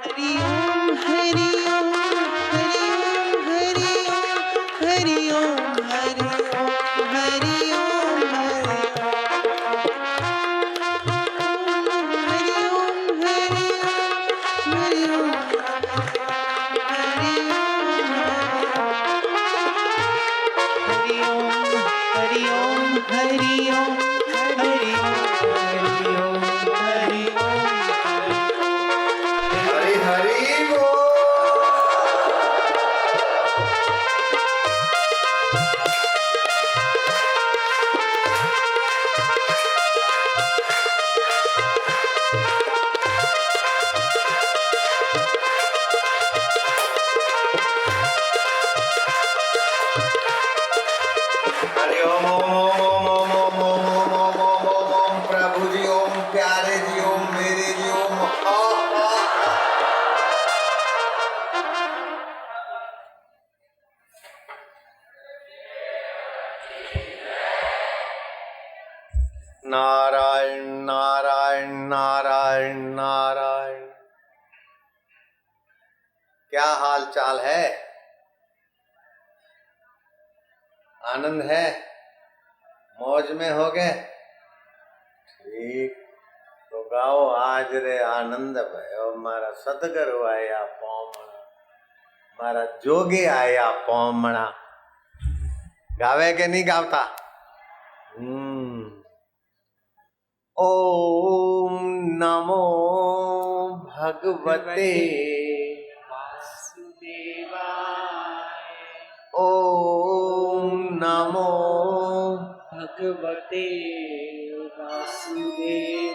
हरि ओम हरि ओम हरि ओम हरि ओम हरि ओम हरि ओम हरि ओम हरि ओम हरि ओम हरि ओम हरि ओम हरि ओम हरि हरि बोल। हरि ओम ओम ओम ओम ओम ओम ओम ओम ओम ओम ओम प्रभु जी ओम प्यारे जी ओम मेरे जी ओम नारायण नारायण नारायण नारायण। क्या हाल चाल है? आनंद है? मौज में हो गए? ठीक तो गाओ आज रे आनंद भयो मारा सतगुरु आया पोमणा मारा जोगी आया पोमणा। गावे के नहीं गावता? ओम नमो भगवते ओम नमो भगवते वासुदेवाय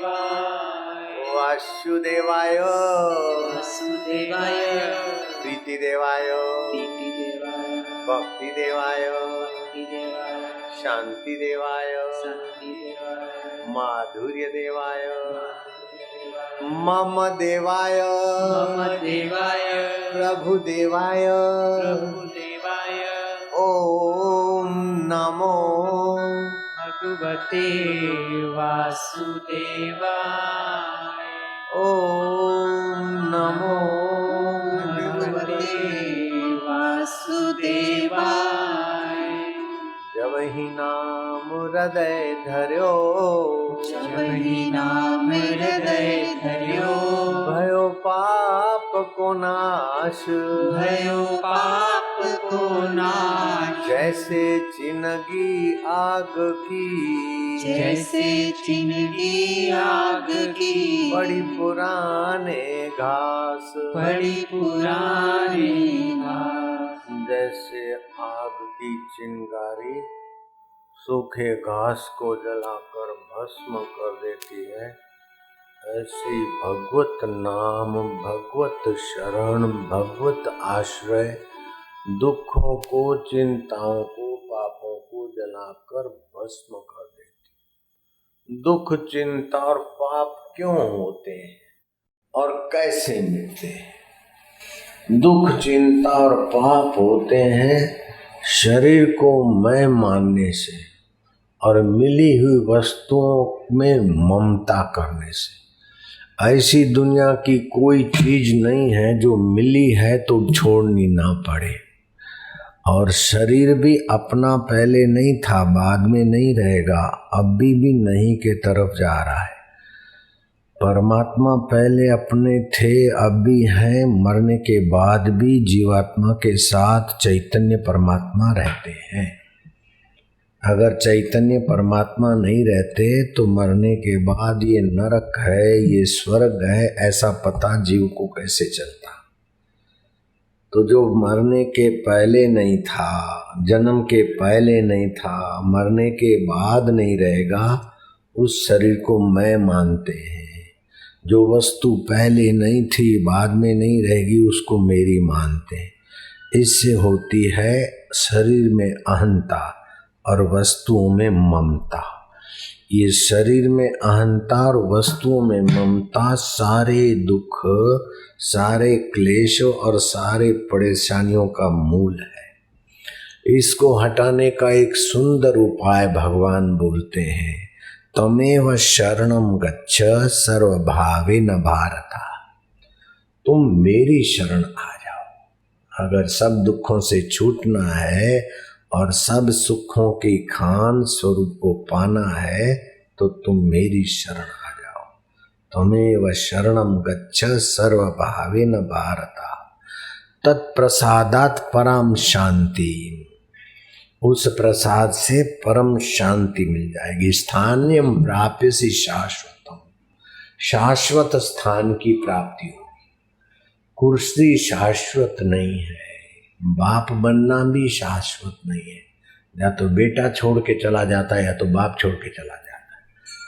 वासुदेवाय वासुदेवाय प्रीति देवाय प्रीति देवाय भक्ति देवाय भक्ति देवाय शांति देवाय शांति देवाय माधुर्य देवाय मम देवाय मम देवाय प्रभु देवाय प्रभु देवाय ओम नमो भगवते वासुदेवाय ओम नमो भगवते वासुदेवाय जब ही नाम हृदय धर्यो जब ही नाम हृदय धर्यो भयो पाप को नाश भयो पाप को नाश जैसे चिनगी आग की जैसे चिनगी आग की बड़ी पुराने घास बड़ी पुरानी घास जैसे आग की चिंगारी सूखे घास को जलाकर भस्म कर देती है ऐसी भगवत नाम भगवत शरण भगवत आश्रय दुखों को चिंताओं को पापों को जलाकर भस्म कर देती। दुख चिंता और पाप क्यों होते हैं और कैसे मिटते हैं? दुख चिंता और पाप होते हैं शरीर को मैं मानने से और मिली हुई वस्तुओं में ममता करने से। ऐसी दुनिया की कोई चीज नहीं है जो मिली है तो छोड़नी ना पड़े। और शरीर भी अपना पहले नहीं था, बाद में नहीं रहेगा, अभी भी नहीं के तरफ जा रहा है। परमात्मा पहले अपने थे, अभी हैं, मरने के बाद भी जीवात्मा के साथ चैतन्य परमात्मा रहते हैं। अगर चैतन्य परमात्मा नहीं रहते तो मरने के बाद ये नरक है, ये स्वर्ग है, ऐसा पता जीव को कैसे चलता? तो जो मरने के पहले नहीं था, जन्म के पहले नहीं था, मरने के बाद नहीं रहेगा, उस शरीर को मैं मानते हैं। जो वस्तु पहले नहीं थी, बाद में नहीं रहेगी, उसको मेरी मानते हैं। इससे होती है शरीर में अहंता और वस्तुओं में ममता। ये शरीर में अहंता और वस्तुओं में ममता सारे दुख, सारे क्लेश और सारे परेशानियों का मूल है। इसको हटाने का एक सुंदर उपाय भगवान बोलते हैं, तमेव शरणम गच्छ सर्वभावेन भारत। तुम मेरी शरण आ जाओ। अगर सब दुखों से छूटना है और सब सुखों की खान स्वरूप को पाना है तो तुम मेरी शरण आ जाओ। त्वमेव शरणम गच्छ सर्वभावेन भारत तत्प्रसादात् परम शांति। उस प्रसाद से परम शांति मिल जाएगी। स्थान्यम प्राप्यसि शाश्वतम, शाश्वत स्थान की प्राप्ति होगी। कुर्सी शाश्वत नहीं है, बाप बनना भी शाश्वत नहीं है। या तो बेटा छोड़ के चला जाता है या तो बाप छोड़ के चला जाता है।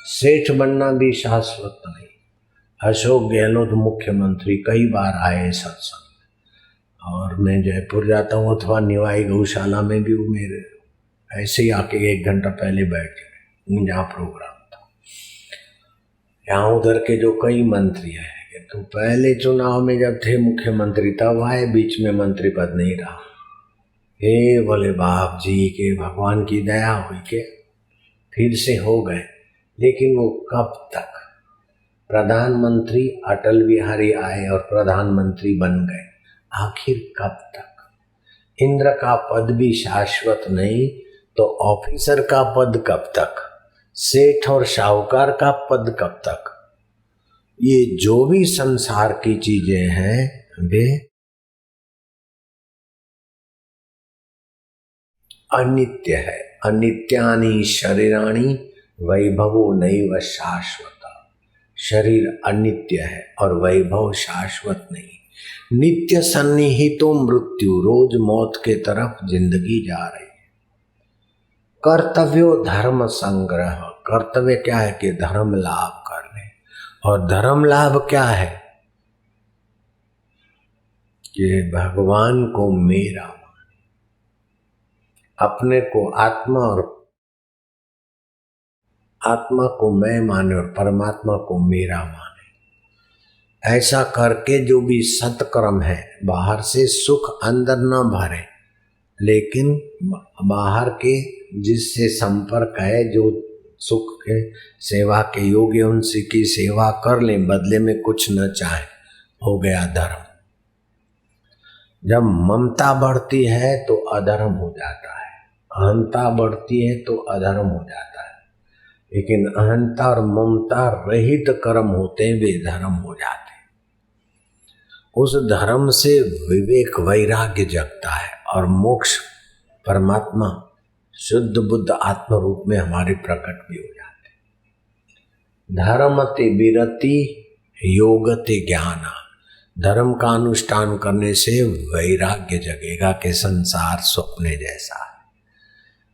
सेठ बनना भी शाश्वत नहीं। अशोक गहलोत मुख्यमंत्री कई बार आए सत्संग, और मैं जयपुर जाता हूँ अथवा निवाई गौशाला में भी वो मेरे ऐसे ही आके 1 घंटा पहले बैठ गए जहाँ प्रोग्राम था। यहाँ उधर के जो कई मंत्री हैं, तो पहले चुनाव में जब थे मुख्यमंत्री तब आए, बीच में मंत्री पद नहीं रहा। हे बोले बाप जी के भगवान की दया हुई के फिर से हो गए, लेकिन वो कब तक? प्रधानमंत्री अटल बिहारी आए और प्रधानमंत्री बन गए, आखिर कब तक? इंद्र का पद भी शाश्वत नहीं तो ऑफिसर का पद कब तक? सेठ और साहूकार का पद कब तक? ये जो भी संसार की चीजें हैं वे अनित्य है। अनित्यानि शरीराणि वैभवो नैव शाश्वत। शरीर अनित्य है और वैभव शाश्वत नहीं। नित्य सन्निहितो मृत्यु, रोज मौत के तरफ जिंदगी जा रही है। कर्तव्यो धर्म संग्रह, कर्तव्य क्या है कि धर्म लाभ कर ले, और धर्म लाभ क्या है कि भगवान को मेरा माने, अपने को आत्मा और आत्मा को मैं माने और परमात्मा को मेरा माने। ऐसा करके जो भी सत्कर्म है, बाहर से सुख अंदर न भरे, लेकिन बाहर के जिससे संपर्क है, जो सुख के सेवा के योग्य, उनसे की सेवा कर ले, बदले में कुछ न चाहे, हो गया धर्म। जब ममता बढ़ती है तो अधर्म हो जाता है, अहंता बढ़ती है तो अधर्म हो जाता है। लेकिन अहंता और ममता रहित कर्म होते हैं, वे धर्म हो जाते हैं। उस धर्म से विवेक वैराग्य जगता है और मोक्ष परमात्मा शुद्ध बुद्ध आत्म रूप में हमारे प्रकट भी हो जाते हैं। धर्मते विरति योगते ज्ञाना, धर्म का अनुष्ठान करने से वैराग्य जगेगा कि संसार स्वप्ने जैसा है।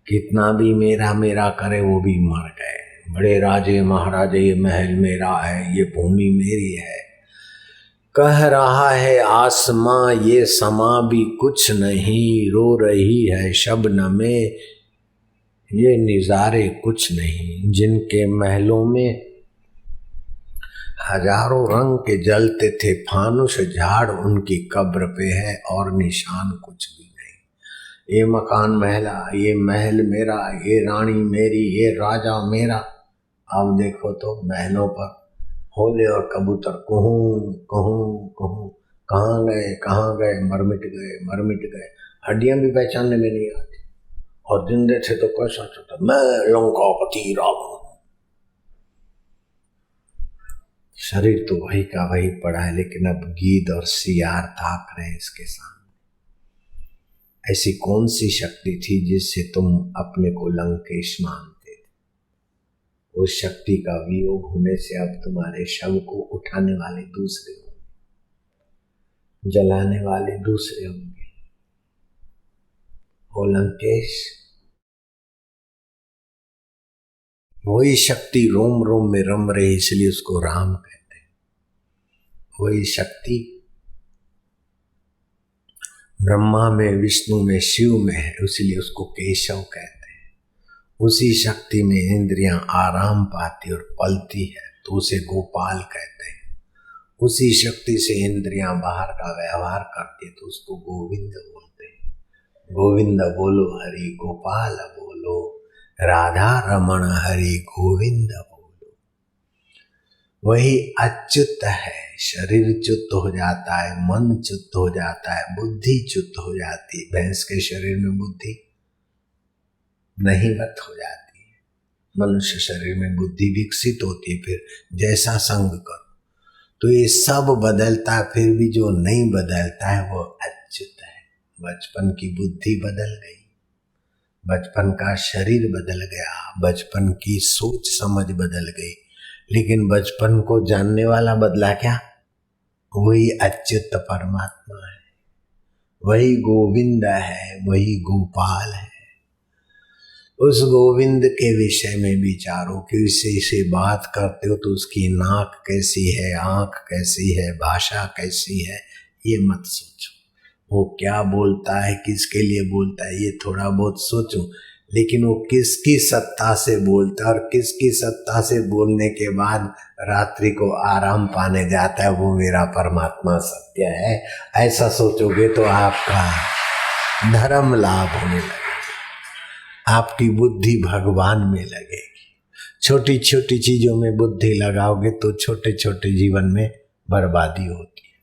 कितना भी मेरा मेरा करे वो भी मर गए। बड़े राजे महाराजे, ये महल मेरा है, ये भूमि मेरी है, कह रहा है आसमां, ये समा भी कुछ नहीं, रो रही है शबनमे, ये निजारे कुछ नहीं। जिनके महलों में हजारों रंग के जलते थे फानुस झाड़, उनकी कब्र पे है और निशान कुछ भी नहीं। ये मकान महला, ये महल मेरा, ये रानी मेरी, ये राजा मेरा। अब देखो तो महलों पर होले और कबूतर कहूँ कहूँ कहूँ, कहाँ गए, मर मिट गए। हड्डियां भी पहचानने में नहीं आती, और जिंदे थे तो कैसा चलता, मैं लंकापति रावण। शरीर तो वही का वही पड़ा है, लेकिन अब गीद और सियार ताक रहे इसके सामने। ऐसी कौन सी शक्ति थी जिससे तुम अपने को लंकेश मानते? उस शक्ति का वियोग होने से अब तुम्हारे शव को उठाने वाले दूसरे होंगे, जलाने वाले दूसरे होंगे। वो लंकेश, वही शक्ति रोम रोम में रम रही, इसलिए उसको राम कहते हैं। वही शक्ति ब्रह्मा में, विष्णु में, शिव में है, इसलिए उसको केशव कहते हैं। उसी शक्ति में इंद्रियां आराम पाती और पलती है तो उसे गोपाल कहते हैं। उसी शक्ति से इंद्रियां बाहर का व्यवहार करती है तो उसको गोविंद बोलते हैं। गोविंद बोलो हरि गोपाल बोलो, राधा रमण हरि गोविंद बोलो। वही अच्युत है, शरीर च्युत हो जाता है, मन च्युत हो जाता है, बुद्धि च्युत हो जाती है। भैंस के शरीर में बुद्धि नहीवत हो जाती है, मनुष्य शरीर में बुद्धि विकसित होती है। फिर जैसा संग करो तो ये सब बदलता है, फिर भी जो नहीं बदलता है वो अच्युत है। बचपन की बुद्धि बदल गई, बचपन का शरीर बदल गया, बचपन की सोच समझ बदल गई, लेकिन बचपन को जानने वाला बदला क्या? वही अच्युत परमात्मा है, वही गोविंद है, वही गोपाल है। उस गोविंद के विषय में विचारो, किसी से बात करते हो तो उसकी नाक कैसी है, आंख कैसी है, भाषा कैसी है, ये मत सोचो। वो क्या बोलता है, किसके लिए बोलता है, ये थोड़ा बहुत सोचो। लेकिन वो किसकी सत्ता से बोलता है और किसकी सत्ता से बोलने के बाद रात्रि को आराम पाने जाता है, वो मेरा परमात्मा सत्य है, ऐसा सोचोगे तो आपका धर्म लाभ होने लगेगा, आपकी बुद्धि भगवान में लगेगी। छोटी छोटी चीजों में बुद्धि लगाओगे तो छोटे छोटे जीवन में बर्बादी होती है।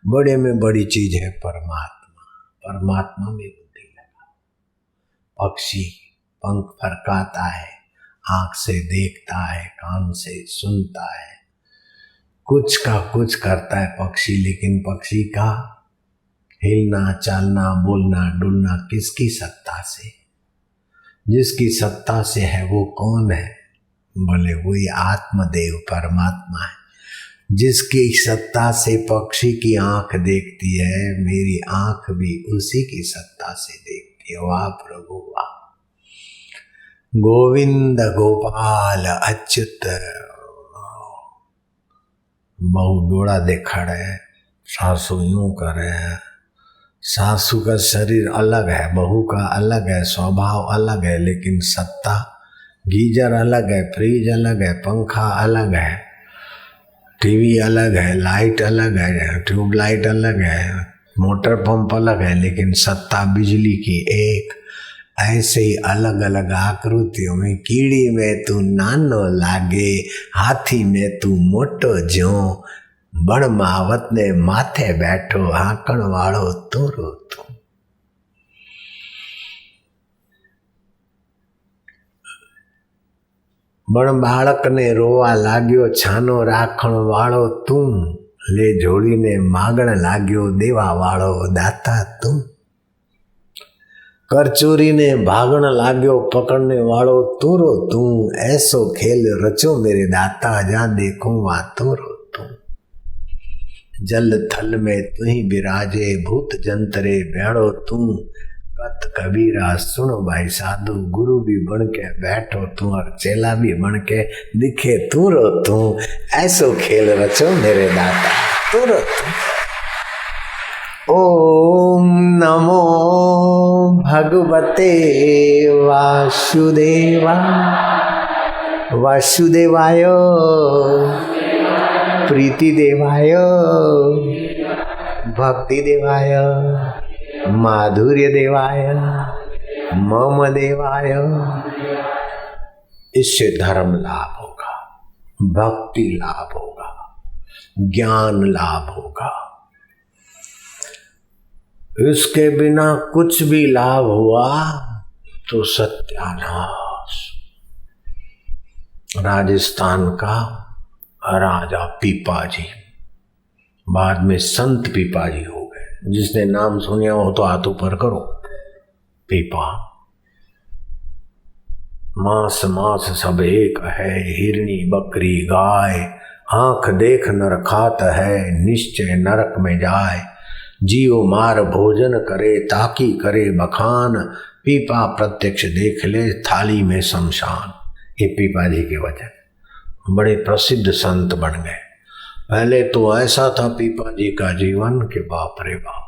बड़े में बड़ी चीज है परमात्मा, परमात्मा में बुद्धि लगाओ। पक्षी पंख फरकाता है, आंख से देखता है, कान से सुनता है, कुछ का कुछ करता है पक्षी, लेकिन पक्षी का हिलना, चालना, बोलना, डुलना किसकी सत्ता से? जिसकी सत्ता से है वो कौन है? बोले वही आत्मदेव परमात्मा है। जिसकी सत्ता से पक्षी की आंख देखती है, मेरी आंख भी उसी की सत्ता से देखती है। वाह प्रभु वाह, गोविंद गोपाल अच्युत। बहु डोड़ा देखा है, सासू यूं करे है। सासू का शरीर अलग है, बहू का अलग है, स्वभाव अलग है, लेकिन सत्ता, गीजर अलग है, फ्रिज अलग है, पंखा अलग है, टीवी अलग है, लाइट अलग है, ट्यूबलाइट अलग है, मोटर पंप अलग है, लेकिन सत्ता बिजली की एक। ऐसे ही अलग अलग आकृतियों में, कीड़ी में तू नानो लागे, हाथी में तू मोटो जो, बण मावत ने माथे बैठो, हाकण वाळो तोरो तू। बण बाळक ने रोवा लाग्यो, छानो राखण वाळो तू, ले जोड़ी ने मागण लाग्यो, देवा वाळो दाता तू। करचोरी ने भागण लाग्यो, पकड़ने वाळो तोरो तू, ऐसो खेल रचो मेरे दाता, जा देखूं वा तोरो तू। जल थल में तू ही विराजे, भूत जंतरे बैठो तू, कत कबीरा सुनो भाई साधु, गुरु भी बन के बैठो तू और चेला भी बन के दिखे तू रो तू, ऐसो खेल रचो मेरे दाता तू रो तू। ओम नमो भगवते वासुदेवा वासुदेवाय प्रीति देवाय भक्ति देवाय माधुर्य देवाय मम देवाय। इससे धर्म लाभ होगा, भक्ति लाभ होगा, ज्ञान लाभ होगा। इसके बिना कुछ भी लाभ हुआ तो सत्यानाश। राजस्थान का राजा पीपाजी, बाद में संत पीपाजी हो गए। जिसने नाम सुनिया हो तो हाथ ऊपर करो। पीपा, मांस मांस सब एक है, हिरनी बकरी गाय, आंख देख नर खात है, निश्चय नरक में जाए, जीव मार भोजन करे, ताकी करे बखान, पीपा प्रत्यक्ष देख ले, थाली में शमशान। ये पीपा जी के वचन, बड़े प्रसिद्ध संत बन गए। पहले तो ऐसा था पीपा जी का जीवन कि बाप रे बाप,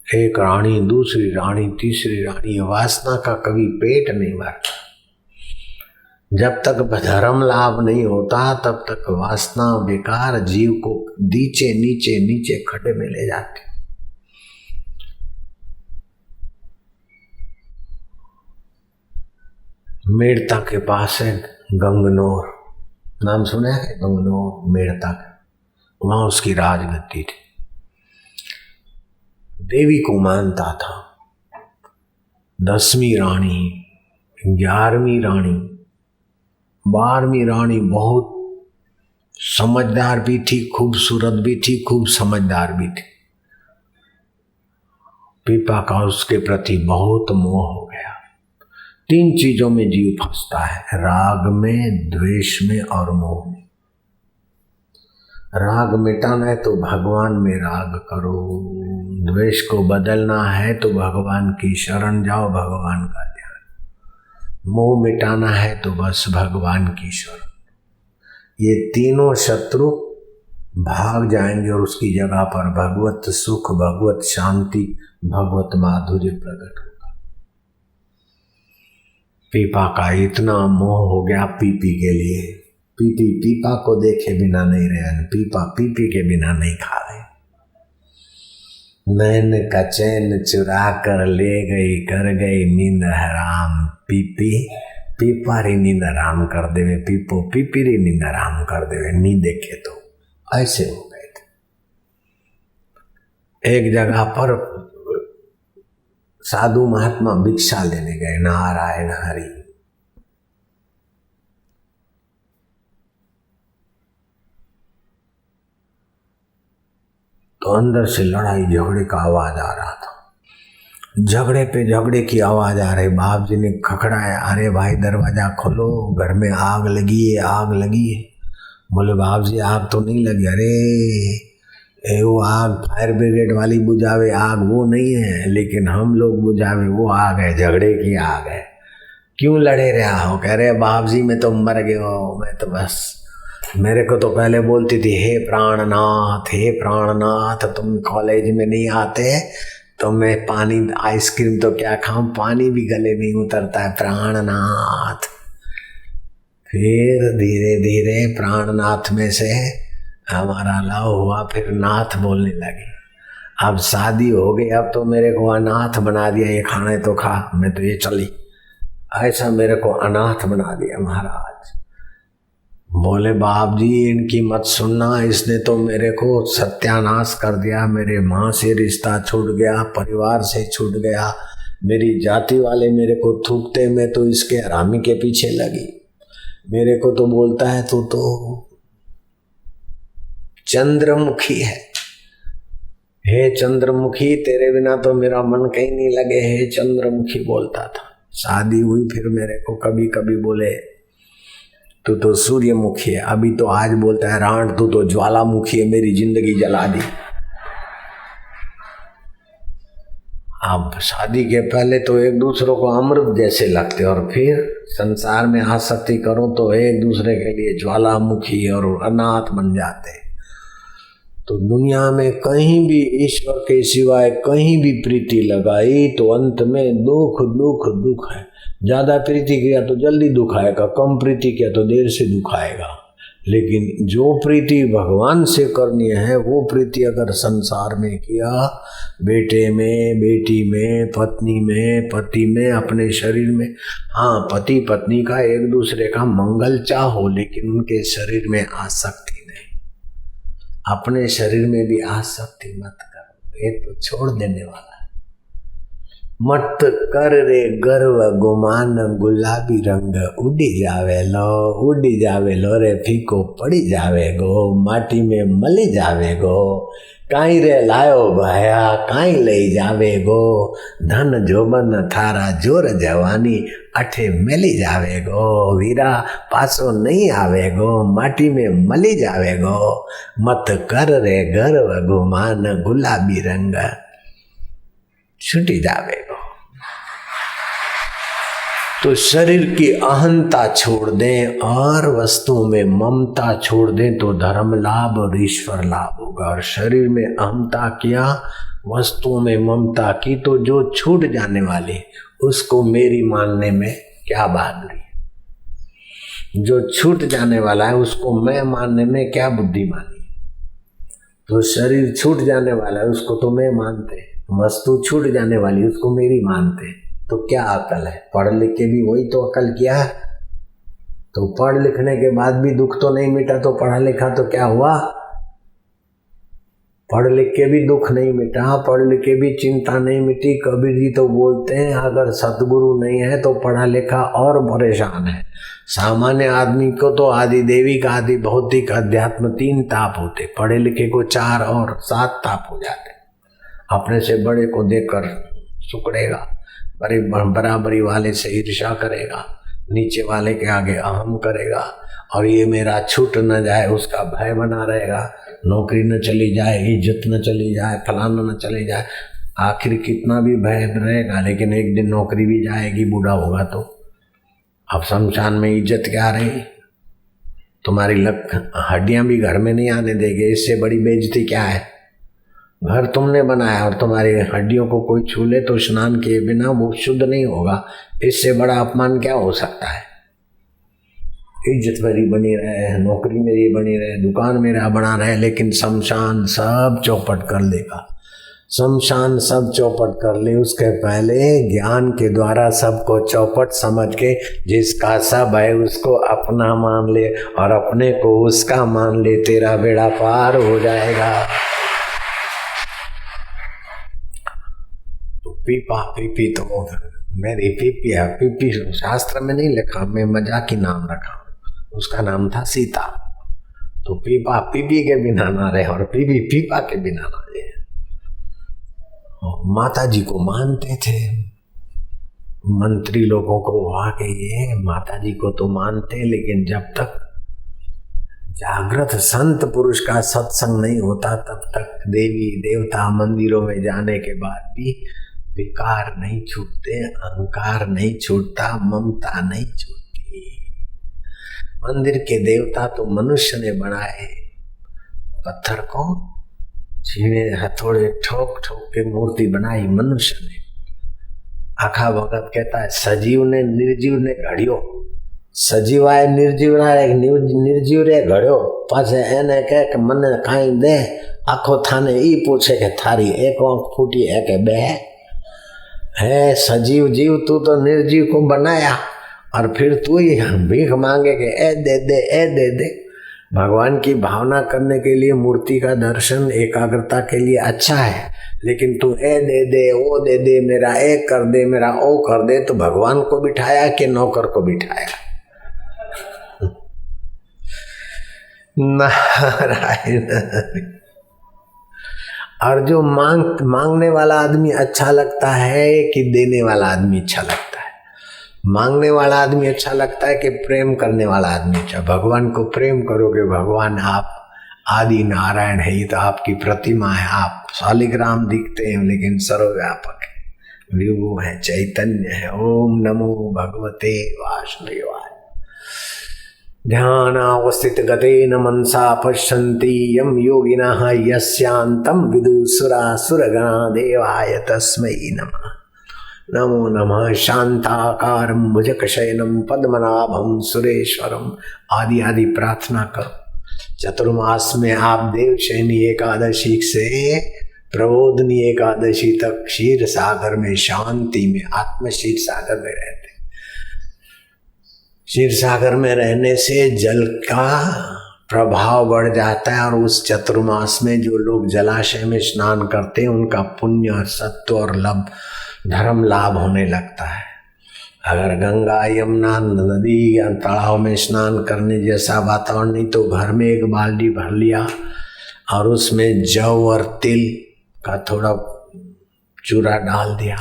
एक रानी, दूसरी रानी, तीसरी रानी, वासना का कभी पेट नहीं भरता। जब तक धर्म लाभ नहीं होता तब तक वासना बेकार जीव को नीचे नीचे नीचे खड्डे में ले जाती। मेड़ता के पास है गंगनौर, नाम सुना है? गंगनौर मेड़ता का वहां उसकी राजगद्दी थी। देवी को मानता था 10वीं रानी, 11वीं रानी, 12वीं रानी बहुत समझदार भी थी, खूबसूरत भी थी, खूब समझदार भी थी। पीपा का उसके प्रति बहुत मोह हो गया। 3 चीजों में जीव फंसता है, राग में, द्वेष में और मोह में। राग मिटाना है तो भगवान में राग करो, द्वेष को बदलना है तो भगवान की शरण जाओ, भगवान का ध्यान। मोह मिटाना है तो बस भगवान की शरण। ये तीनों शत्रु भाग जाएंगे और उसकी जगह पर भगवत सुख, भगवत शांति, भगवत माधुर्य प्रकट होगा। पीपा का इतना मोह हो गया पीपी के लिए, पीपी पीपा को देखे बिना नहीं रहे, पीपा पीपी के बिना नहीं खावे। नैन का चैन चुरा कर ले गई, कर गई नींद हराम। पीपी पीपारी नींद हराम कर देवे, पीपो पीपीरी नींद हराम कर देवे। नी देखे तो ऐसे हो गए थे। एक जगह पर साधु महात्मा भिक्षा लेने गए, नारायण हरि। तो अंदर से लड़ाई झगड़े का आवाज आ रहा था। झगड़े पे झगड़े की आवाज आ रही। बाप जी ने खखड़ाया, अरे भाई दरवाजा खोलो, घर में आग लगी है, आग लगी है। बोले बाप जी आग तो नहीं लगी। अरे वो आग फायर ब्रिगेड वाली बुझावे आग वो नहीं है, लेकिन हम लोग बुझावे वो आग है, झगड़े की आग है। क्यों लड़े रहा हो? कह रहे बाप जी मैं तो मर गए हो, मैं तो बस, मेरे को तो पहले बोलती थी हे प्राणनाथ, हे प्राणनाथ, तुम कॉलेज में नहीं आते तो मैं पानी आइसक्रीम तो क्या खाऊं, पानी भी गले नहीं उतरता है, प्राणनाथ। फिर धीरे धीरे प्राणनाथ में से हमारा लव हुआ, फिर नाथ बोलने लगे। अब शादी हो गई, अब तो मेरे को अनाथ बना दिया, ये खाने तो खा, मैं तो ये चली, ऐसा मेरे को अनाथ बना दिया महाराज। बोले बाप जी इनकी मत सुनना, इसने तो मेरे को सत्यानाश कर दिया, मेरे माँ से रिश्ता छूट गया, परिवार से छूट गया, मेरी जाति वाले मेरे को थूकते, मैं तो इसके हरामी के पीछे लगी। मेरे को तो बोलता है तू तो चंद्रमुखी है, हे चंद्रमुखी तेरे बिना तो मेरा मन कहीं नहीं लगे, हे चंद्रमुखी बोलता था। शादी हुई फिर मेरे को कभी कभी बोले तू तो सूर्यमुखी है, अभी तो आज बोलता है राण तू तो ज्वालामुखी है, मेरी जिंदगी जला दी। अब शादी के पहले तो एक दूसरे को अमृत जैसे लगते, और फिर संसार में आसक्ति करो तो एक दूसरे के लिए ज्वालामुखी और अनाथ बन जाते। तो दुनिया में कहीं भी ईश्वर के सिवाय कहीं भी प्रीति लगाई तो अंत में दुख दुख दुख है। ज्यादा प्रीति किया तो जल्दी दुख आएगा, कम प्रीति किया तो देर से दुख आएगा। लेकिन जो प्रीति भगवान से करनी है वो प्रीति अगर संसार में किया, बेटे में, बेटी में, पत्नी में, पति में, अपने शरीर में, हाँ पति पत्नी का एक दूसरे का मंगल चाहो, लेकिन उनके शरीर में आसक्ति नहीं, अपने शरीर में भी आसक्ति मत करो, ये तो छोड़ देने वाला है। मत कर रे गर्व गुमान, गुलाबी रंग उड़ी जावे लो रे, फीको पड़ी जावे गो, माटी में मली जावे गो। काई रे लायो भाया, काई ले जावे गो, धन जोबन थारा जोर जवानी, अठे मिली जावे गो, वीरा पासो नहीं आवे गो, माटी में मली जावे गो। मत कर रे गर्व गुमान, गुलाबी रंग छुटी जावे गो। तो शरीर की अहंता छोड़ दें और वस्तुओं में ममता छोड़ दें तो धर्म लाभ और ईश्वर लाभ होगा। और शरीर में अहंता किया, वस्तुओं में ममता की, तो जो छूट जाने वाले उसको मेरी मानने में क्या बहादुरी है। जो छूट जाने वाला है उसको मैं मानने में क्या बुद्धिमानी है। तो शरीर छूट जाने वाला है उसको तो मैं मानते, वस्तु छूट जाने वाली उसको मेरी मानते, तो क्या अकल है। पढ़ लिख के भी वही तो अकल किया। तो पढ़ लिखने के बाद भी दुख तो नहीं मिटा, तो पढ़ा लिखा तो क्या हुआ, पढ़ लिख के भी दुख नहीं मिटा, पढ़ लिख के भी चिंता नहीं मिटी। कबीर जी तो बोलते हैं अगर सतगुरु नहीं है तो पढ़ा लिखा और परेशान है। सामान्य आदमी को तो आदि दैविक आदि भौतिक अध्यात्म 3 ताप होते, पढ़े लिखे को 4 और 7 ताप हो जाते। अपने से बड़े को देखकर सुकड़ेगा, बराबरी वाले से ईर्ष्या करेगा, नीचे वाले के आगे अहम करेगा, और ये मेरा छूट न जाए उसका भय बना रहेगा। नौकरी न चली जाए, इज्जत न चली जाए, फलाना न चली जाए। आखिर कितना भी भय रहेगा, लेकिन एक दिन नौकरी भी जाएगी, बूढ़ा होगा तो। अब शमशान में इज्जत क्या रही? तुम्हारी हड्डियां भी घर में नहीं आने देंगे। इससे बड़ी बेइज्जती क्या है? घर तुमने बनाया और तुम्हारी हड्डियों को कोई छू ले तो स्नान किए बिना वो शुद्ध नहीं होगा। इससे बड़ा अपमान क्या हो सकता है? इज्जत मेरी बनी रहे, नौकरी मेरी बनी रहे, दुकान मेरा बना रहे, लेकिन शमशान सब चौपट कर लेगा। शमशान सब चौपट कर ले, उसके पहले ज्ञान के द्वारा सबको चौपट समझ के जिसका सब है उसको अपना मान ले और अपने को उसका मान ले, तेरा बेड़ा पार हो जाएगा। तो पीपा पीपी तो मेरी पीपी है। पीपी शास्त्र में नहीं लिखा, मैं मजाक ही नाम रखा, उसका नाम था सीता। तो पीपा पीपी के बिना ना रहे और पीपी पीपा के बिना ना रहे। माता जी को मानते थे मंत्री लोगों को, आके ये माता जी को तो मानते, लेकिन जब तक जागृत संत पुरुष का सत्संग नहीं होता तब तक देवी देवता मंदिरों में जाने के बाद भी विकार नहीं छूटते, अहंकार नहीं छूटता, ममता नहीं छूटती। मंदिर के देवता तो मनुष्य ने बनाए, पत्थर को छीने हथौड़े ठोक ठोक के मूर्ति बनाई मनुष्य ने। आखा भगत कहता है सजीव ने निर्जीव ने घड़ियो, सजीवाए निर्जीव निर्जीव रे घड़ियो, पाछे एने कह के मने काई दे, आखो थाने ई पूछे के थारी एक आंख फूटी है के बे है। सजीव जीव तू तो निर्जीव को बनाया और फिर तू ही भीख मांगे के ए दे दे ए दे दे। भगवान की भावना करने के लिए मूर्ति का दर्शन एकाग्रता के लिए अच्छा है, लेकिन तू ए दे दे ओ दे दे, मेरा ए कर दे मेरा ओ कर दे, तो भगवान को बिठाया कि नौकर को बिठाया? नारायण। और जो मांगने वाला आदमी अच्छा लगता है कि देने वाला आदमी अच्छा लगता है? मांगने वाला आदमी अच्छा लगता है कि प्रेम करने वाला आदमी अच्छा? भगवान को प्रेम करोगे, भगवान आप आदि नारायण है, ये तो आपकी प्रतिमा है। आप शालिग्राम दिखते हैं लेकिन सर्वव्यापक है, विभु है, चैतन्य है। ओम नमो भगवते वासुदेवाय। ध्यानावस्थित गतेन मनसा पश्यन्ति यं योगिनः यस्यान्तं विदुसुरासुरगणा देवाय तस्मै नमः। नमो नमः। शांताकारं भुजगशयनं पद्मनाभं सुरेश्वरम आदि आदि प्रार्थना करो। चतुर्मास में आप देवशयनी एकादशी से प्रबोधनी एकादशी तक क्षीर सागर में शांति में आत्म क्षीर सागर में रहते। क्षीर सागर में रहने से जल का प्रभाव बढ़ जाता है, और उस चतुर्मास में जो लोग जलाशय में स्नान करते हैं उनका पुण्य सत्व और धर्म लाभ होने लगता है। अगर गंगा यमुना नदी या तालाब में स्नान करने जैसा वातावरण नहीं तो घर में एक बाल्टी भर लिया और उसमें जव और तिल का थोड़ा चूरा डाल दिया,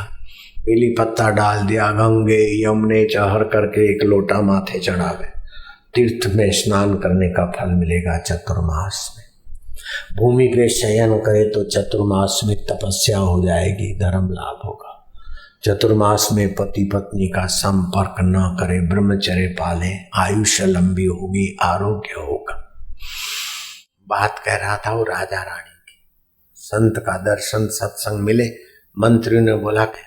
बेली पत्ता डाल दिया, गंगे यमुने चहर करके एक लोटा माथे चढ़ावे, तीर्थ में स्नान करने का फल मिलेगा चतुर्मास में। भूमि पे शयन करे तो चतुर्मास में तपस्या हो जाएगी, धर्म लाभ होगा। चतुर्मास में पति पत्नी का संपर्क न करे, ब्रह्मचर्य पाले, आयुष्य लंबी होगी, आरोग्य होगा। बात कह रहा था वो राजा रानी की। संत का दर्शन सत्संग मिले। मंत्री ने बोला कि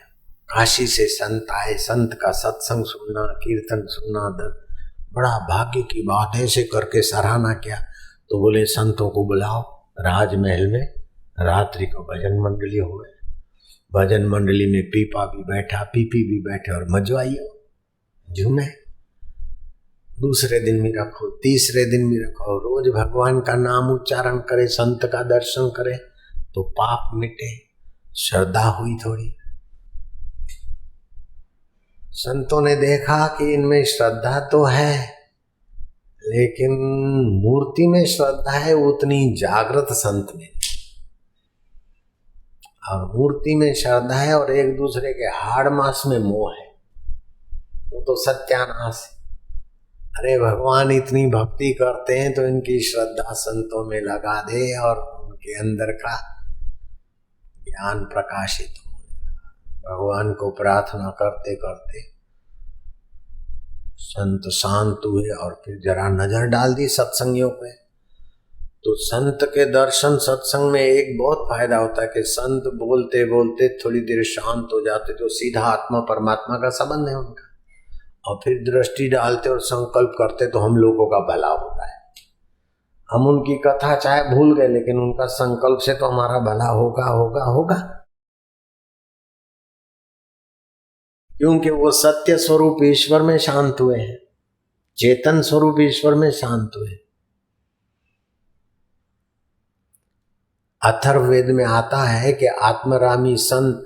काशी से संत आए, संत का सत्संग सुनना, कीर्तन सुनना बड़ा भाग्य की बात है। ऐसे करके सराहना किया तो बोले संतों को बुलाओ राजमहल में, रात्रि को भजन मंडली हो गए। भजन मंडली में पीपा भी बैठा, पीपी भी बैठे और मजवाइयो झूमे। दूसरे दिन भी रखो, तीसरे दिन भी रखो, रोज भगवान का नाम उच्चारण करे, संत का दर्शन करे, तो पाप मिटे, श्रद्धा हुई थोड़ी। संतों ने देखा कि इनमें श्रद्धा तो है, लेकिन मूर्ति में श्रद्धा है उतनी जागृत संत में, और मूर्ति में श्रद्धा है और एक दूसरे के हाड़ मास में मोह है, तो सत्यानाश है। अरे भगवान इतनी भक्ति करते हैं तो इनकी श्रद्धा संतों में लगा दे और उनके अंदर का ज्ञान प्रकाशित हो। भगवान को प्रार्थना करते करते संत शांत हुए और फिर जरा नजर डाल दी सत्संगियों पे। तो संत के दर्शन सत्संग में एक बहुत फायदा होता है कि संत बोलते बोलते थोड़ी देर शांत हो जाते, तो सीधा आत्मा परमात्मा का संबंध है उनका, और फिर दृष्टि डालते और संकल्प करते तो हम लोगों का भला होता है। हम उनकी कथा चाहे भूल गए, लेकिन उनका संकल्प से तो हमारा भला होगा होगा होगा, क्योंकि वो सत्य स्वरूप ईश्वर में शांत हुए हैं, चेतन स्वरूप ईश्वर में शांत हुए। अथर्ववेद में आता है कि आत्मरामी संत,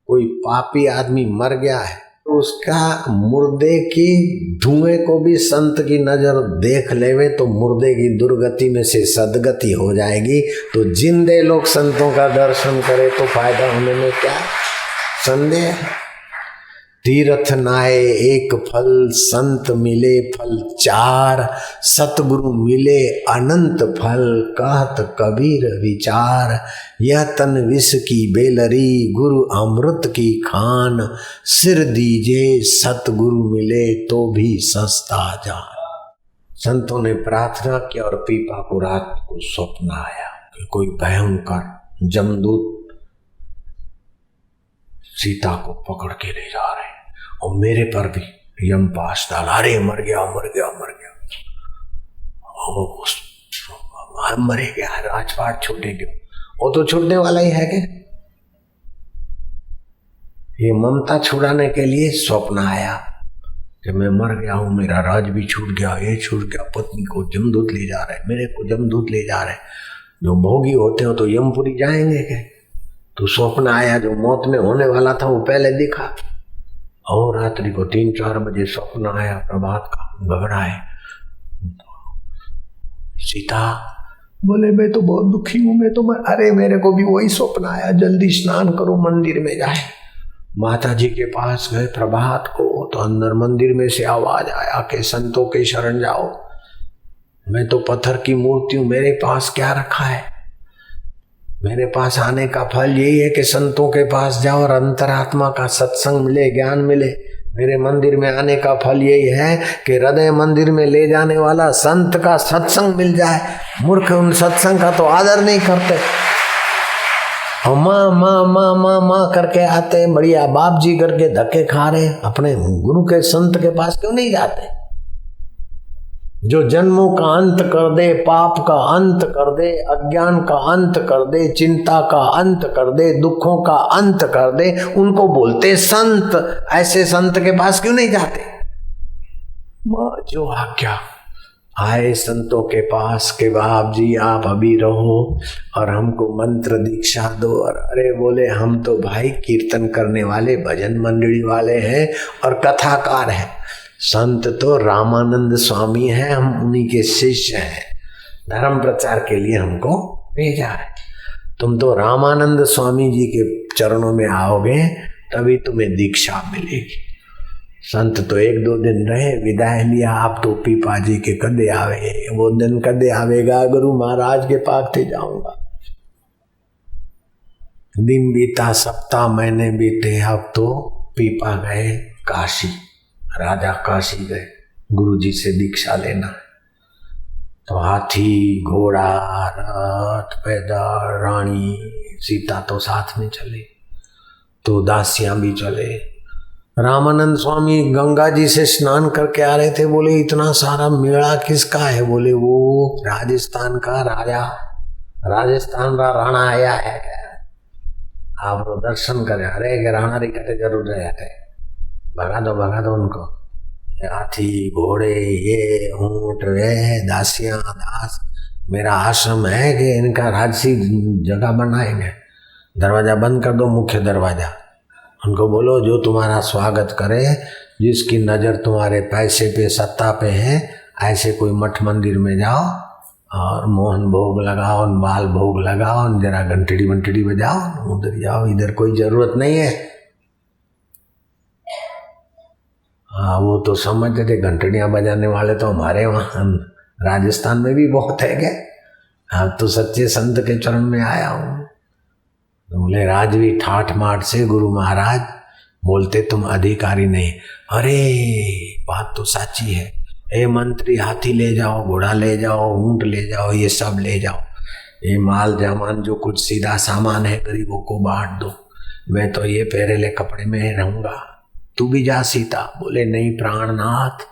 कोई पापी आदमी मर गया है तो उसका मुर्दे की धुएं को भी संत की नजर देख लेवे तो मुर्दे की दुर्गति में से सदगति हो जाएगी। तो जिंदे लोग संतों का दर्शन करे तो फायदा होने में क्या संदेह है। तीर्थ नाए एक फल, संत मिले फल चार, सतगुरु मिले अनंत फल, कहत कबीर विचार। यह तन विष की बेलरी, गुरु अमृत की खान, सिर दीजे सतगुरु मिले तो भी सस्ता जान। संतों ने प्रार्थना की और पीपा को रात को स्वप्न आया कि कोई भयंकर जमदूत सीता को पकड़ के ले जा रहे और मेरे पर भी यम पास डाला। अरे मर गया मर गया मर गया, मरे गया, राजपाट छूटेगी। वो तो छूटने वाला ही है कि ये ममता छुड़ाने के लिए स्वप्न आया कि मैं मर गया हूं, मेरा राज भी छूट गया, ये छूट गया, पत्नी को जमदूत ले जा रहे, मेरे को जमदूत ले जा रहे। जो भोगी होते हो तो यमपुरी जाएंगे के? तो स्वप्न आया, जो मौत में होने वाला था वो पहले दिखा। और रात्रि को 3-4 बजे स्वप्न आया प्रभात का, घबराए। सीता बोले मैं तो बहुत दुखी हूं, मैं तो अरे मेरे को भी वही स्वप्न आया, जल्दी स्नान करो मंदिर में जाए। माता जी के पास गए प्रभात को, तो अंदर मंदिर में से आवाज आया कि संतों के शरण जाओ, मैं तो पत्थर की मूर्ति हूं, मेरे पास क्या रखा है। मेरे पास आने का फल यही है कि संतों के पास जाओ और अंतरात्मा का सत्संग मिले, ज्ञान मिले। मेरे मंदिर में आने का फल यही है कि हृदय मंदिर में ले जाने वाला संत का सत्संग मिल जाए। मूर्ख उन सत्संग का तो आदर नहीं करते, और माँ माँ माँ माँ माँ करके आते, बढ़िया बाप जी करके धक्के खा रहे, अपने गुरु के संत के पास क्यों नहीं जाते। जो जन्मों का अंत कर दे, पाप का अंत कर दे, अज्ञान का अंत कर दे, चिंता का अंत कर दे, दुखों का अंत कर दे, उनको बोलते संत। ऐसे संत के पास क्यों नहीं जाते। जो आज्ञा आए संतों के पास के बाप जी आप अभी रहो और हमको मंत्र दीक्षा दो। और अरे बोले हम तो भाई कीर्तन करने वाले, भजन मंडली वाले हैं और कथाकार हैं। संत तो रामानंद स्वामी हैं, हम उन्हीं के शिष्य हैं, धर्म प्रचार के लिए हमको भेजा है। तुम तो रामानंद स्वामी जी के चरणों में आओगे तभी तुम्हें दीक्षा मिलेगी। संत तो 1-2 दिन रहे, विदाई लिया। आप तो पीपा जी के कदे आवे, वो दिन कदे आवेगा, गुरु महाराज के पास ते जाऊंगा। दिन बीता, सप्ताह, महीने बीते, अब तो पीपा गए काशी, राजा काशी गए गुरु जी से दीक्षा लेना। तो हाथी, घोड़ा, रथ, पैदल, रानी सीता तो साथ में चले, तो दासियां भी चले। रामानंद स्वामी गंगा जी से स्नान करके आ रहे थे। बोले इतना सारा मेला किसका है। बोले वो राजस्थान का राजा, राजस्थान का राणा आया है, आप दर्शन करें। अरे राणा री कटे जरूर रहे, भगा दो उनको। हाथी, घोड़े, ये ऊंट, वे दासियां, दास, मेरा आश्रम है कि इनका राजसी जगह बनाएंगे। दरवाजा बंद कर दो, मुख्य दरवाजा। उनको बोलो जो तुम्हारा स्वागत करे, जिसकी नज़र तुम्हारे पैसे पे सत्ता पे है, ऐसे कोई मठ मंदिर में जाओ और मोहन भोग लगाओ, बाल भोग लगाओ, जरा घंटड़ी वंटड़ी बजाओ, उधर जाओ, इधर कोई जरूरत नहीं है। हाँ, वो तो समझते थे घंटड़ियाँ बजाने वाले तो हमारे वहाँ राजस्थान में भी बहुत है क्या। अब तो सच्चे संत के चरण में आया हूँ। तो बोले राजवी ठाठ माठ से गुरु महाराज बोलते तुम अधिकारी नहीं। अरे बात तो सच्ची है। ए मंत्री, हाथी ले जाओ, घोड़ा ले जाओ, ऊंट ले जाओ, ये सब ले जाओ, ये माल सामान जो कुछ सीधा सामान है गरीबों को बांट दो, मैं तो ये पहरेले कपड़े में रहूंगा, तू भी जा सीता। बोले नहीं प्राणनाथ,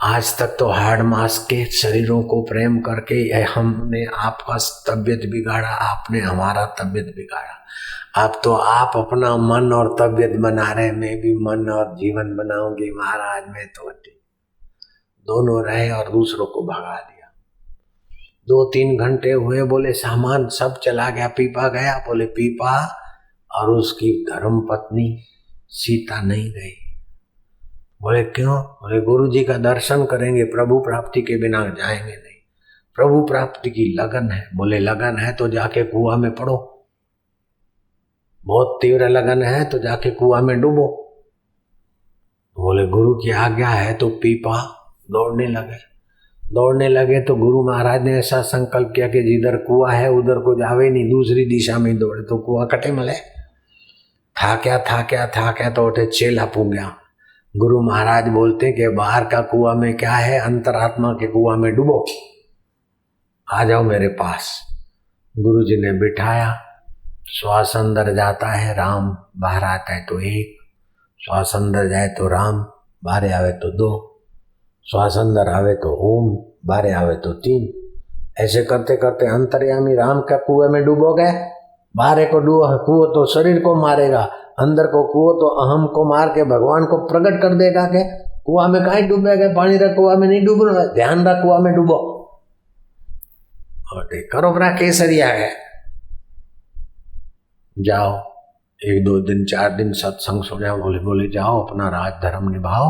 आज तक तो हाड़ मास के शरीरों को प्रेम करके हमने आपका तबीयत बिगाड़ा, आपने हमारा तबीयत बिगाड़ा। अब तो आप अपना मन और तबीयत बना रहे, मैं भी मन और जीवन बनाऊंगी महाराज। मैं तो दोनों रहे और दूसरों को भगा दिया। 2-3 घंटे हुए, बोले सामान सब चला गया, पीपा गया। बोले पीपा और उसकी धर्म पत्नी सीता नहीं गई। बोले क्यों? बोले गुरु जी का दर्शन करेंगे, प्रभु प्राप्ति के बिना जाएंगे नहीं, प्रभु प्राप्ति की लगन है। बोले लगन है तो जाके कुआं में पड़ो, बहुत तीव्र लगन है तो जाके कुआं में डूबो। बोले गुरु की आज्ञा है। तो पीपा दौड़ने लगे तो गुरु महाराज ने ऐसा संकल्प किया कि जिधर कुआं है उधर को जावे नहीं, दूसरी दिशा में दौड़े तो कुआं कटे मले। था तो उठे चेला पूंग्या। गुरु महाराज बोलते कि बाहर का कुआं में क्या है, अंतरात्मा के कुआं में डूबो, आ जाओ मेरे पास। गुरु जी ने बिठाया। श्वास अंदर जाता है राम, बाहर आता है तो 1, श्वास अंदर जाए तो राम, बाहर आवे तो 2, श्वास अंदर आवे तो ओम, बाहर आवे तो 3। ऐसे करते करते अंतर्यामी राम का कुएं में डूबोगे। बाहर को कुओं तो शरीर को मारेगा, अंदर को कुओं तो अहम को मार के भगवान को प्रकट कर देगा कि कुआं में कहीं डूबेगा, पानी रख कुआं में नहीं डूबना, ध्यान रख कुआं में डूबो। और करो बरा केसरिया है, जाओ 1-2 दिन 4 दिन सत्संग सुना। बोले जाओ अपना राज धर्म निभाओ,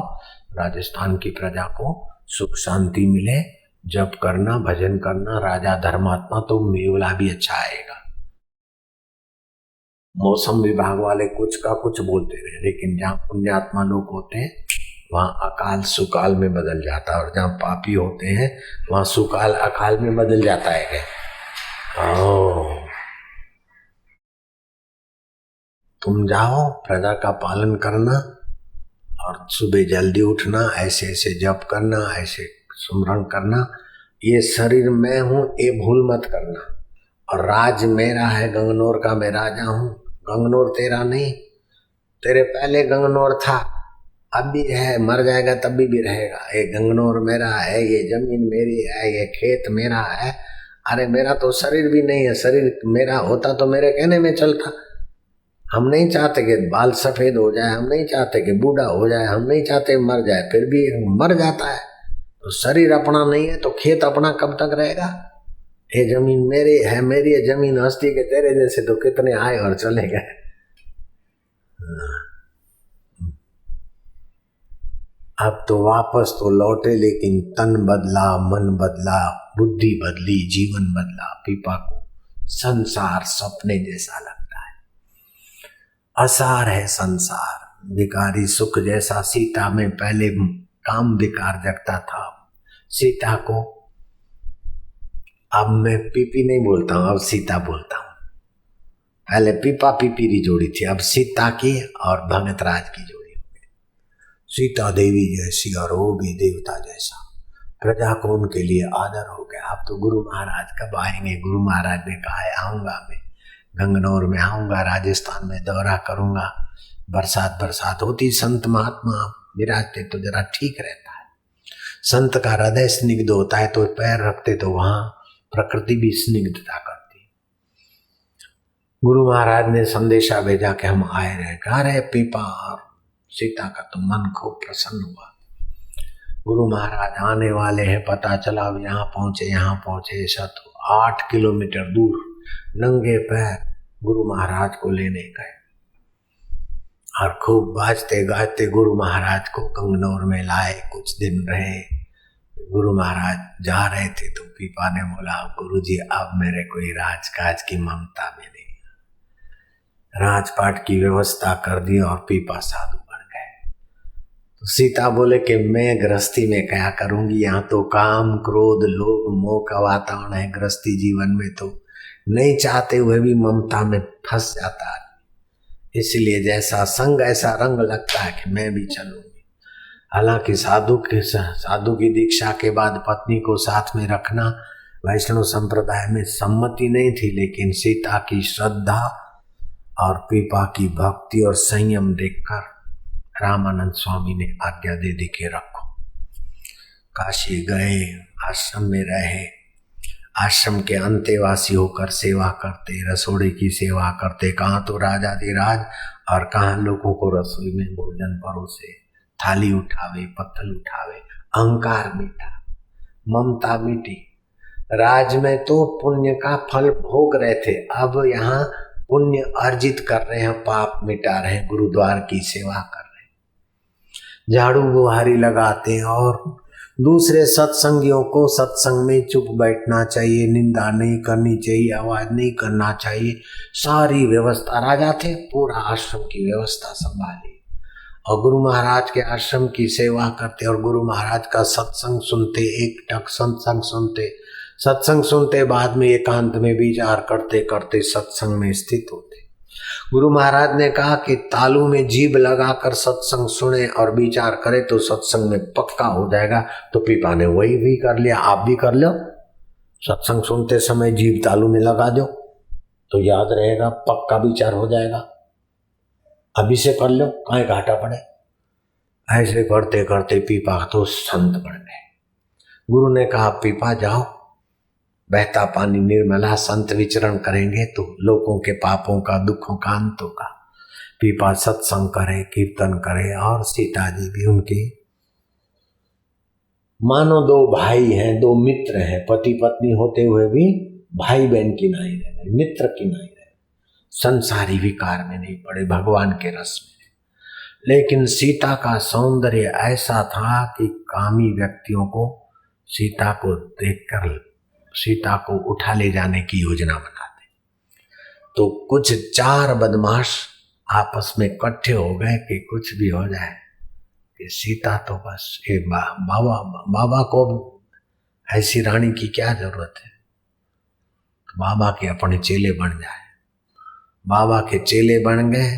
राजस्थान की प्रजा को सुख शांति मिले, जप करना, भजन करना, राजा धर्मात्मा, तो मेवला भी अच्छा आएगा। मौसम विभाग वाले कुछ का कुछ बोलते रहे, लेकिन जहाँ पुण्यात्मा लोग होते हैं वहाँ अकाल सुकाल में बदल जाता है, और जहाँ पापी होते हैं वहाँ सुकाल अकाल में बदल जाता है। तुम जाओ, प्रजा का पालन करना और सुबह जल्दी उठना, ऐसे ऐसे जप करना, ऐसे सुमरण करना, ये शरीर मैं हूँ ये भूल मत करना। और राज मेरा है, गंगनौर का मैं राजा हूँ। गंगनौर तेरा नहीं, तेरे पहले गंगनौर था, अब भी है, मर जाएगा तब भी रहेगा। ये गंगनौर मेरा है, ये जमीन मेरी है, ये खेत मेरा है। अरे मेरा तो शरीर भी नहीं है, शरीर मेरा होता तो मेरे कहने में चलता। हम नहीं चाहते कि बाल सफेद हो जाए, हम नहीं चाहते कि बूढ़ा हो जाए, हम नहीं चाहते मर जाए, फिर भी मर जाता है। तो शरीर अपना नहीं है तो खेत अपना कब तक रहेगा। ये जमीन मेरी है, मेरी ये जमीन हस्ती के तेरे जैसे तो कितने आए और चले गए। अब तो वापस तो लौटे, लेकिन तन बदला, मन बदला, बुद्धि बदली, जीवन बदला। पीपा को संसार सपने जैसा लगता है, असार है संसार, विकारी सुख जैसा। सीता में पहले काम विकार जगता था, सीता को अब मैं पीपी नहीं बोलता हूँ, अब सीता बोलता हूँ। पहले पीपा पीपीरी जोड़ी थी, अब सीता की और भगत राज की जोड़ी हो गई। सीता देवी जैसी और वो भी देवता जैसा, प्रजा को उनके लिए आदर हो गया। अब तो गुरु महाराज कब आएंगे? गुरु महाराज ने कहा है आऊँगा, मैं गंगनौर में आऊँगा, राजस्थान में दौरा करूँगा। बरसात होती, संत महात्मा विराजते तो जरा ठीक रहता है। संत का हृदय स्निग्ध होता है तो पैर रखते तो वहाँ प्रकृति भी स्निग्धता करती। गुरु महाराज ने संदेशा भेजा कि हम आए रहे। कहा रहे पीपा और सीता का तो मन खूब प्रसन्न हुआ। गुरु महाराज आने वाले हैं, पता चला अब यहाँ पहुंचे। ऐसा तो 8 किलोमीटर दूर नंगे पैर गुरु महाराज को लेने गए और खूब बाजते गाजते गुरु महाराज को कंगनौर में लाए। कुछ दिन रहे। गुरु महाराज जा रहे थे तो पीपा ने बोला, गुरुजी अब मेरे कोई राजकाज की ममता में नहीं, राजपाट की व्यवस्था कर दी और पीपा साधु बन गए। तो सीता बोले कि मैं गृहस्थी में क्या करूंगी, यहाँ तो काम क्रोध लोभ मोह का वातावरण है। गृहस्थी जीवन में तो नहीं चाहते हुए भी ममता में फंस जाता है, इसलिए जैसा संग ऐसा रंग लगता है कि मैं भी चलूंगी। हालांकि साधु की दीक्षा के बाद पत्नी को साथ में रखना वैष्णव संप्रदाय में सम्मति नहीं थी, लेकिन सीता की श्रद्धा और पीपा की भक्ति और संयम देखकर रामानंद स्वामी ने आज्ञा दे दी कि रखो। काशी गए, आश्रम में रहे, आश्रम के अंतेवासी होकर सेवा करते, रसोड़े की सेवा करते। कहाँ तो राजाधिराज और कहाँ लोगों को रसोई में भोजन परोसे, थाली उठावे, पत्तल उठावे। अहंकार मिटा, ममता मिटी। राज में तो पुण्य का फल भोग रहे थे, अब यहाँ पुण्य अर्जित कर रहे हैं, पाप मिटा रहे हैं, गुरुद्वार की सेवा कर रहे हैं, झाड़ू बुहारी लगाते हैं। और दूसरे सत्संगियों को सत्संग में चुप बैठना चाहिए, निंदा नहीं करनी चाहिए, आवाज नहीं करना चाहिए, सारी व्यवस्था। राजा थे, पूरा आश्रम की व्यवस्था संभाली और गुरु महाराज के आश्रम की सेवा करते और गुरु महाराज का सत्संग सुनते, एक टक सत्संग सुनते बाद में एकांत में विचार करते करते सत्संग में स्थित होते। गुरु महाराज ने कहा कि तालू में जीभ लगाकर सत्संग सुने और विचार करे तो सत्संग में पक्का हो जाएगा। तो पीपा ने वही भी कर लिया, आप भी कर लो। सत्संग सुनते समय जीभ तालू में लगा दो तो याद रहेगा, पक्का विचार हो जाएगा। अभी से कर लो, काहे घाटा पड़े। ऐसे करते करते पीपा तो संत बन गए। गुरु ने कहा, पीपा जाओ, बहता पानी निर्मला, संत विचरण करेंगे तो लोगों के पापों का दुखों का अंत होगा। पीपा सत्संग करे, कीर्तन करे। और सीता जी भी उनकी मानो दो भाई हैं, दो मित्र हैं, पति पत्नी होते हुए भी भाई बहन की नहीं रहे, मित्र की नहीं रहे, संसारी विकार में नहीं पड़े, भगवान के रस में। लेकिन सीता का सौंदर्य ऐसा था कि कामी व्यक्तियों को सीता को देखकर सीता को उठा ले जाने की योजना बनाते। तो कुछ 4 बदमाश आपस में इकट्ठे हो गए कि कुछ भी हो जाए कि सीता तो बस ये बाबा को ऐसी रानी की क्या जरूरत है, तो बाबा के अपने चेले बन जाए। बाबा के चेले बन गए,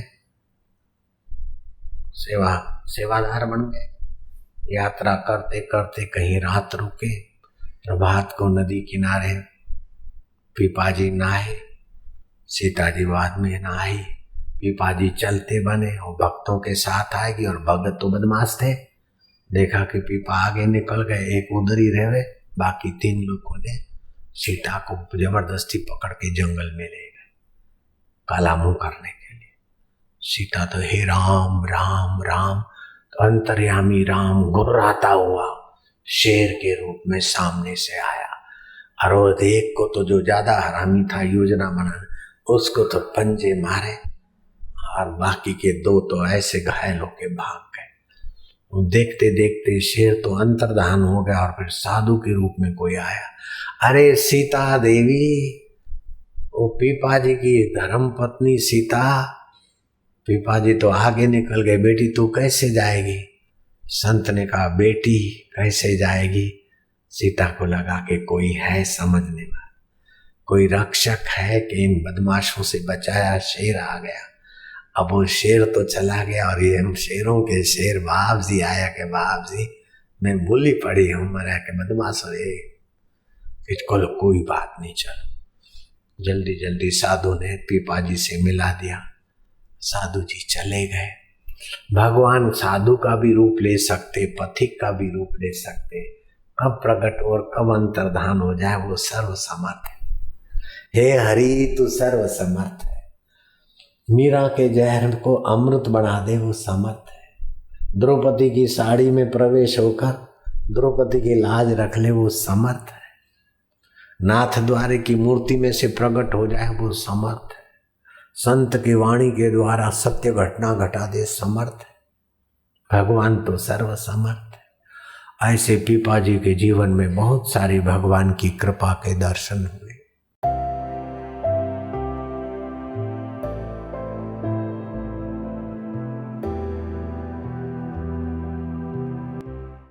सेवादार बन गए। यात्रा करते करते कहीं रात रुके, प्रभात को नदी किनारे पीपा जी नहाए, सीता जी बाद में नहाई। पीपा जी चलते बने, वो भक्तों के साथ आएगी और भगत तो बदमाश थे। देखा कि पीपा आगे निकल गए, एक उधर ही रहे, बाकी 3 लोगों ने सीता को जबरदस्ती पकड़ के जंगल में ले गए काला मुंह करने के लिए। सीता तो हे राम राम राम, तो अंतर्यामी राम गुर्राता हुआ शेर के रूप में सामने से आया। और वो एक को तो जो ज्यादा हरामी था योजना बनाने, उसको तो पंजे मारे और बाकी के 2 तो ऐसे घायल होके भाग गए। देखते देखते शेर तो अंतर्धान हो गया और फिर साधु के रूप में कोई आया। अरे सीता देवी, वो पीपा जी की धर्म पत्नी सीता। पीपा जी तो आगे निकल गए, बेटी तू कैसे जाएगी? संत ने कहा, बेटी कैसे जाएगी? सीता को लगा कि कोई है समझने वाला, कोई रक्षक है कि इन बदमाशों से बचाया। शेर आ गया। अब वो शेर तो चला गया और ये हम शेरों के शेर बाप जी आया कि बाप जी मैं भूली पड़ी हूँ, मरा के बदमाश हो इसको कोई बात नहीं। चलो जल्दी जल्दी साधु ने पीपा जी से मिला दिया। साधु जी चले गए। भगवान साधु का भी रूप ले सकते, पथिक का भी रूप ले सकते, कब प्रकट और कब अंतर्धान हो जाए वो सर्व समर्थ है। हे हरि तू सर्व समर्थ है। मीरा के जहर को अमृत बना दे वो समर्थ है। द्रौपदी की साड़ी में प्रवेश होकर द्रौपदी की लाज रख ले वो समर्थ है। नाथ द्वारे की मूर्ति में से प्रकट हो जाए वो समर्थ है। संत की वाणी के द्वारा सत्य घटना घटा दे समर्थ है। भगवान तो सर्व समर्थ है। ऐसे पीपा जी के जीवन में बहुत सारी भगवान की कृपा के दर्शन हुए।